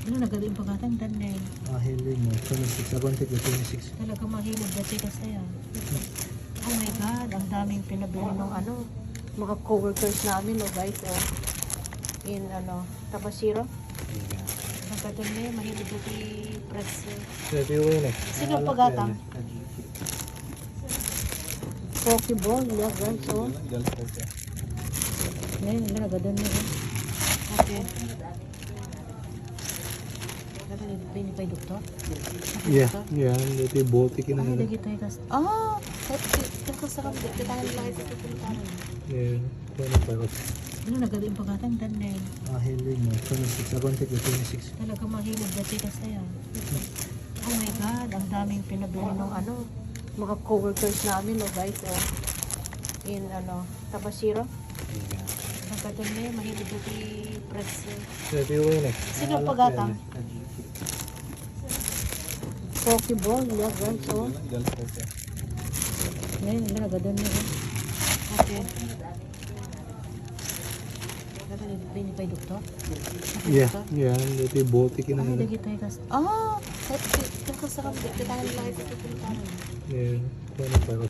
Ano nagaling pagkatang tanay. Hiling mo, 26. Abang tigil 26. Talaga mahilig dati kasi oh my God, ang daming pinabili ng mga coworkers namin, guys, in Tabashiro. Nagkatulme, mahilig dati pretzel. Pwede yun eh. Sino pagatang? Pokeball, yeah, guys, Ngayon, nagkatulme niya. Okay. Ini pa yung doktor? Yeah, dito bote ka na Ay, nila. lagi tayo kasi. Ito sa kami. Kita nga nila ito pagkalitan. Yeah, 25. Ano nagaling pagkatang tanay. Hiling mo, 26. Abang tigil 26. Talaga mahilig dati kasi oh my God, ang daming pinabili ng mga coworkers namin, guys, in Tabashiro. Nagkatulme, mahilig dati pretzel. Pwede yun eh. Sino pagatang? Pokeball, yeah, guys, Ngayon, nagkatulme niya. Okay. Ini pa yung doktor? Yeah, dito bote ka na Ay, nila. lagi tayo kasi. Ito sa kami. Kita nga nila ito pagkalitan. Yeah, 25.